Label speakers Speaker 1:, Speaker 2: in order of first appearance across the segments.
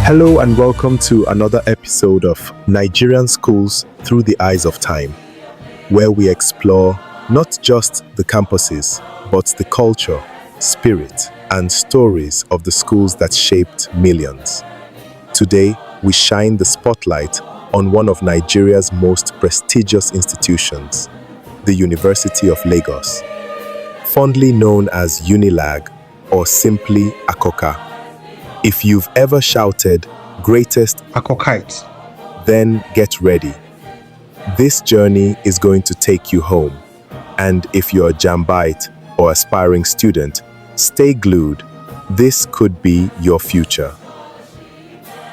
Speaker 1: Hello and welcome to another episode of Nigerian Schools Through the Eyes of Time, where we explore not just the campuses, but the culture, spirit, and stories of the schools that shaped millions. Today, we shine the spotlight on one of Nigeria's most prestigious institutions, the University of Lagos, fondly known as UNILAG or simply Akoka. If you've ever shouted, "Greatest
Speaker 2: Akokite.
Speaker 1: then get ready. This journey is going to take you home. And if you're a Jambite or aspiring student, stay glued. This could be your future.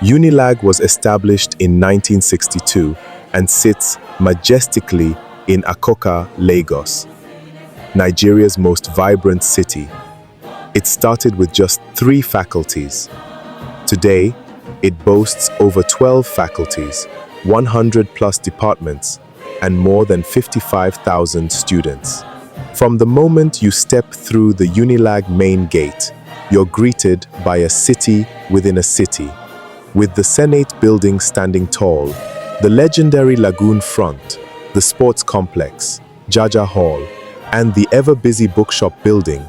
Speaker 1: UNILAG was established in 1962 and sits majestically in Akoka, Lagos, Nigeria's most vibrant city. It started with just 3 faculties. Today, it boasts over 12 faculties, 100 plus departments, and more than 55,000 students. From the moment you step through the UNILAG main gate, you're greeted by a city within a city. With the Senate building standing tall, the legendary Lagoon Front, the sports complex, Jaja Hall, and the ever-busy bookshop building,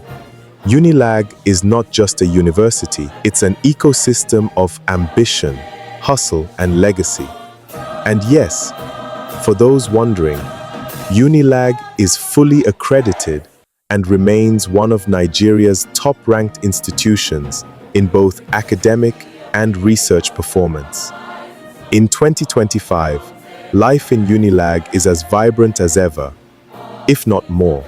Speaker 1: UNILAG is not just a university, it's an ecosystem of ambition, hustle, and legacy. And yes, for those wondering, UNILAG is fully accredited and remains one of Nigeria's top-ranked institutions in both academic and research performance. In 2025, life in UNILAG is as vibrant as ever, if not more.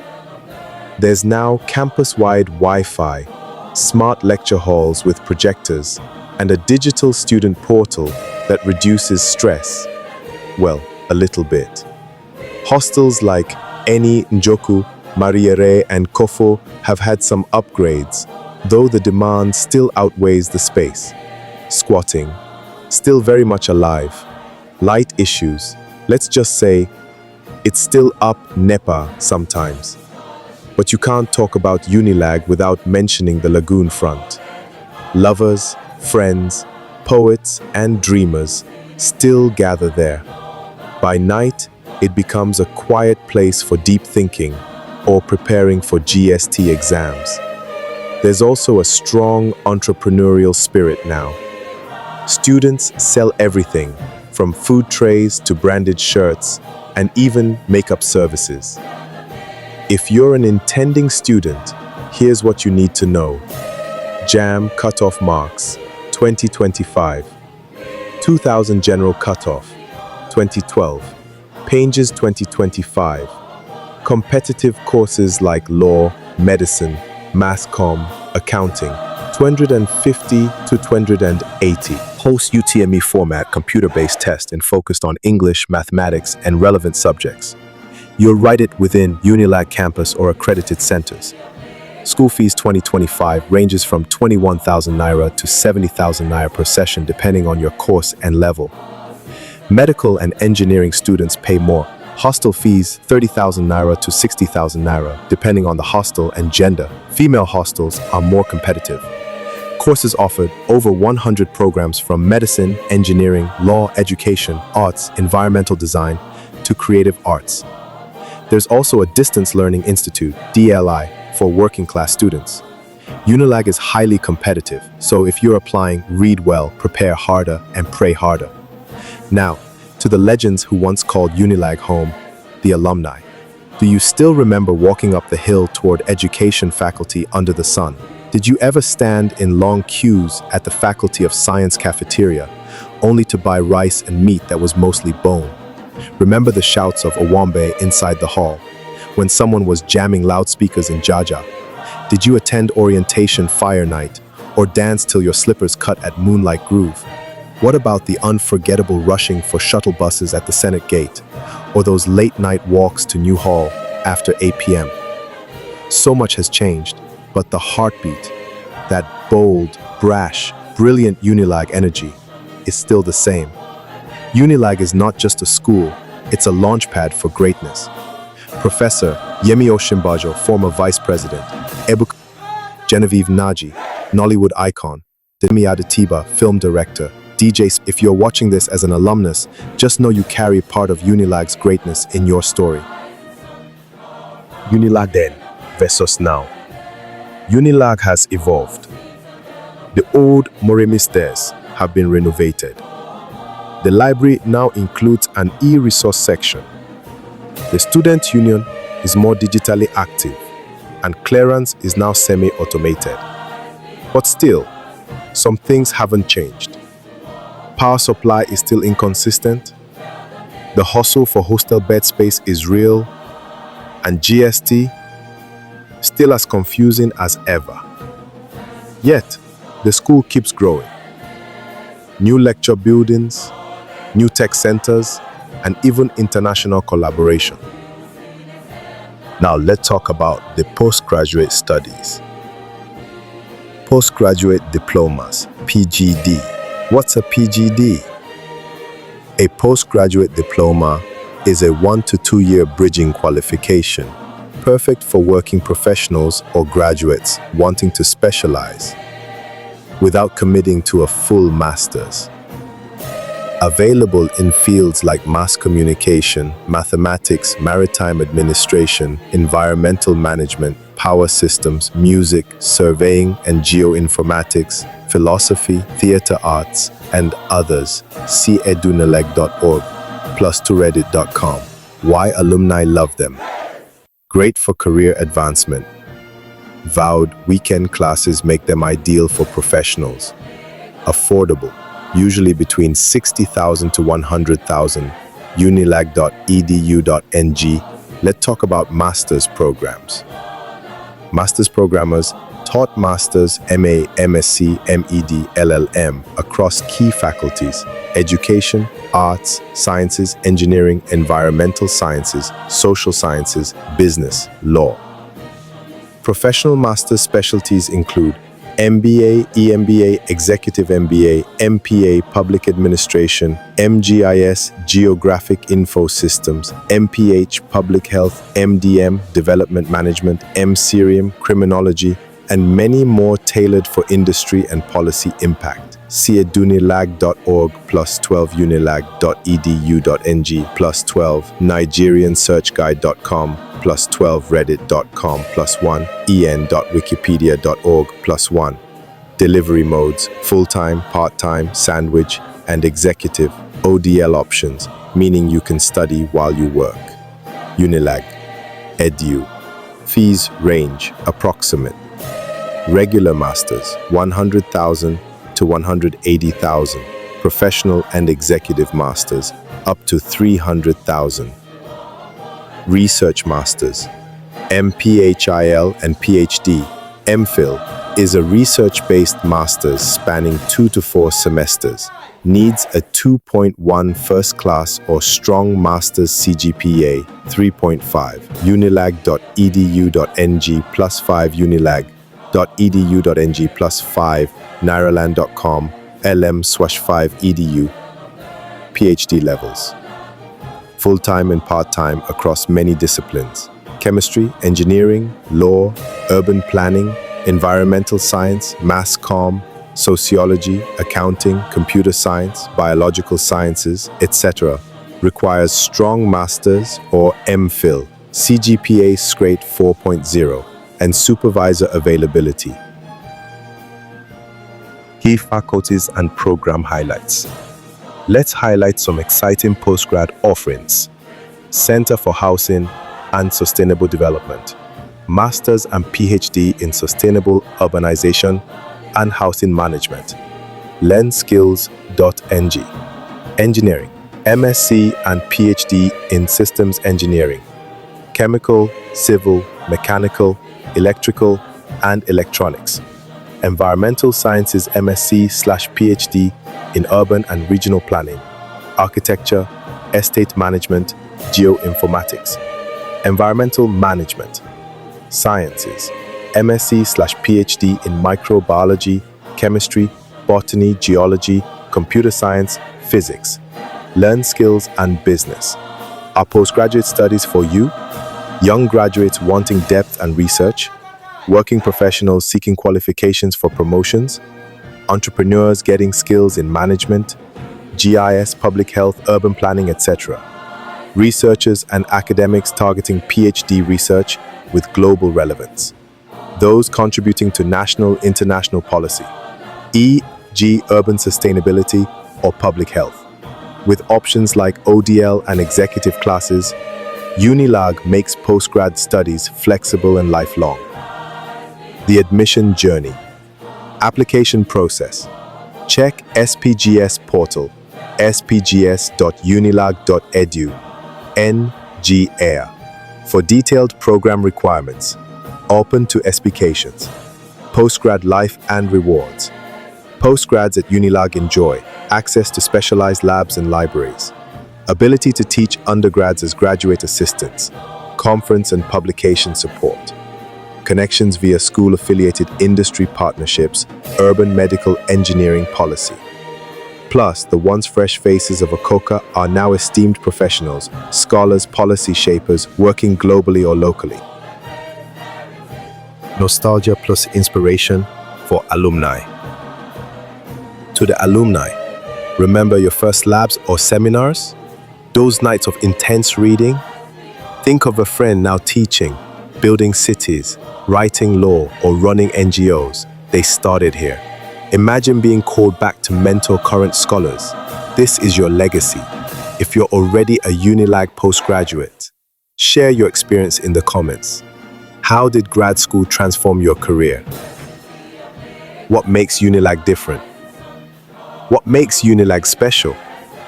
Speaker 1: There's now campus-wide Wi-Fi, smart lecture halls with projectors, and a digital student portal that reduces stress. Well, a little bit. Hostels like Eni, Njoku, Mariere, and Kofo have had some upgrades, though the demand still outweighs the space. Squatting, still very much alive. Light issues, let's just say, it's still up NEPA sometimes. But you can't talk about UNILAG without mentioning the Lagoon Front. Lovers, friends, poets, and dreamers still gather there. By night, it becomes a quiet place for deep thinking or preparing for GST exams. There's also a strong entrepreneurial spirit now. Students sell everything, from food trays to branded shirts, and even makeup services. If you're an intending student, here's what you need to know. JAM cutoff marks, 2025. 2000 general cutoff, 2012. Pages 2025. Competitive courses like law, medicine, mass comm, accounting, 250 to 280. Post-UTME format computer-based test and focused on English, mathematics, and relevant subjects. You'll write it within UNILAG campus or accredited centers. School fees 2025 ranges from 21,000 Naira to 70,000 Naira per session depending on your course and level. Medical and engineering students pay more. Hostel fees 30,000 Naira to 60,000 Naira depending on the hostel and gender. Female hostels are more competitive. Courses offered over 100 programs from medicine, engineering, law, education, arts, environmental design to creative arts. There's also a Distance Learning Institute, DLI, for working class students. UNILAG is highly competitive, so if you're applying, read well, prepare harder, and pray harder. Now, to the legends who once called UNILAG home, the alumni. Do you still remember walking up the hill toward education faculty under the sun? Did you ever stand in long queues at the Faculty of Science cafeteria, only to buy rice and meat that was mostly bone? Remember the shouts of Owambe inside the hall, when someone was jamming loudspeakers in Jaja? Did you attend orientation fire night, or dance till your slippers cut at Moonlight Groove? What about the unforgettable rushing for shuttle buses at the Senate gate, or those late-night walks to New Hall after 8 p.m.? So much has changed, but the heartbeat, that bold, brash, brilliant UNILAG energy, is still the same. UNILAG is not just a school, it's a launchpad for greatness. Professor Yemi Osinbajo, former Vice President, Genevieve Naji, Nollywood icon, Demi Adetiba, film director, DJs, if you're watching this as an alumnus, just know you carry part of UNILAG's greatness in your story. UNILAG then versus now. UNILAG has evolved. The old Moremi stairs have been renovated. The library now includes an e-resource section. The student union is more digitally active, and clearance is now semi-automated. But still, some things haven't changed. Power supply is still inconsistent. The hustle for hostel bed space is real, and GST still as confusing as ever. Yet, the school keeps growing. New lecture buildings, new tech centers, and even international collaboration. Now let's talk about the postgraduate studies. Postgraduate diplomas, PGD. What's a PGD? A postgraduate diploma is a 1 to 2 year bridging qualification, perfect for working professionals or graduates wanting to specialize without committing to a full master's. Available in fields like mass communication, mathematics, maritime administration, environmental management, power systems, music, surveying and geoinformatics, philosophy, theater arts, and others. See edunaleg.org plus to reddit.com. Why alumni love them. Great for career advancement. Vowed weekend classes make them ideal for professionals. Affordable, usually between 60,000 to 100,000. unilag.edu.ng. Let's talk about master's programs. Master's programmers taught masters, MA, MSc, MEd, LLM across key faculties: education, arts, sciences, engineering, environmental sciences, social sciences, business, law. Professional master's specialties include MBA, EMBA, Executive MBA, MPA, Public Administration, MGIS, Geographic Info Systems, MPH, Public Health, MDM, Development Management, MCerium, Criminology, and many more tailored for industry and policy impact. See edunalag.org plus 12 unilag.edu.ng plus 12 nigeriansearchguide.com plus 12 reddit.com plus 1 en.wikipedia.org plus 1. Delivery modes: full-time, part-time, sandwich, and executive. ODL options, meaning you can study while you work. UNILAG. Edu. Fees range approximate. Regular masters 100,000 to 180,000. Professional and executive masters up to 300,000. Research masters, MPHIL and PhD. MPhil is a research-based master's spanning 2 to 4 semesters. Needs a 2.1 first class or strong master's CGPA 3.5. unilag.edu.ng plus 5 unilag.edu.ng plus 5 nairaland.com LM/5 edu. PhD levels. Full-time and part-time across many disciplines: chemistry, engineering, law, urban planning, environmental science, mass comm, sociology, accounting, computer science, biological sciences, etc. Requires strong master's or MPhil, CGPA grade 4.0, and supervisor availability. Key faculties and program highlights. Let's highlight some exciting postgrad offerings. Center for Housing and Sustainable Development. Masters and PhD in Sustainable Urbanization and Housing Management. learnskills.ng. Engineering. MSc and PhD in Systems Engineering. Chemical, Civil, Mechanical, Electrical, and Electronics. Environmental Sciences MSc/PhD in Urban and Regional Planning, Architecture, Estate Management, Geoinformatics. Environmental Management Sciences MSc/PhD in Microbiology, Chemistry, Botany, Geology, Computer Science, Physics. Learn skills and business. Our postgraduate studies for you, young graduates wanting depth and research, working professionals seeking qualifications for promotions, entrepreneurs getting skills in management, GIS, public health, urban planning, etc. Researchers and academics targeting PhD research with global relevance. Those contributing to national, international policy, e.g. urban sustainability or public health. With options like ODL and executive classes, UNILAG makes postgrad studies flexible and lifelong. The admission journey. Application process. Check SPGS portal, spgs.unilag.edu, NG-AIR, for detailed program requirements. Open to applications. Postgrad life and rewards. Postgrads at UNILAG enjoy access to specialized labs and libraries, ability to teach undergrads as graduate assistants, conference and publication support, connections via school-affiliated industry partnerships, urban medical engineering policy. Plus, the once fresh faces of Akokite are now esteemed professionals, scholars, policy shapers working globally or locally. Nostalgia plus inspiration for alumni. To the alumni, remember your first labs or seminars? Those nights of intense reading? Think of a friend now teaching, building cities, writing law, or running NGOs. They started here. Imagine being called back to mentor current scholars. This is your legacy. If you're already a UNILAG postgraduate, share your experience in the comments. How did grad school transform your career? What makes UNILAG different? What makes UNILAG special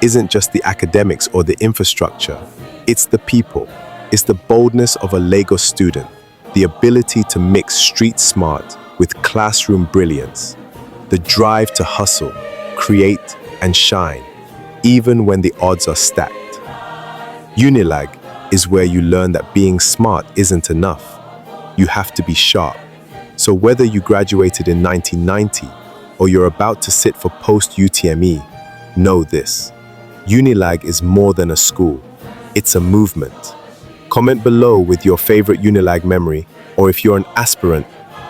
Speaker 1: isn't just the academics or the infrastructure. It's the people. It's the boldness of a Lagos student, the ability to mix street smart with classroom brilliance, the drive to hustle, create, and shine, even when the odds are stacked. UNILAG is where you learn that being smart isn't enough. You have to be sharp. So whether you graduated in 1990 or you're about to sit for post-UTME, know this. UNILAG is more than a school. It's a movement. Comment below with your favorite UNILAG memory, or if you're an aspirant,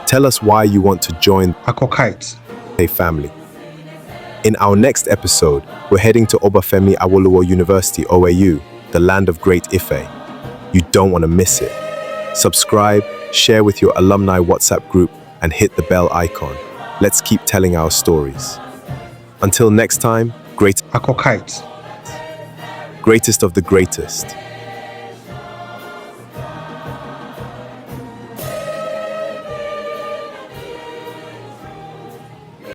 Speaker 1: tell us why you want to join
Speaker 2: Akokite
Speaker 1: family. In our next episode, we're heading to Obafemi Awolowo University, OAU, the land of great Ife. You don't want to miss it. Subscribe, share with your alumni WhatsApp group, and hit the bell icon. Let's keep telling our stories. Until next time,
Speaker 2: Akokite.
Speaker 1: greatest of the greatest.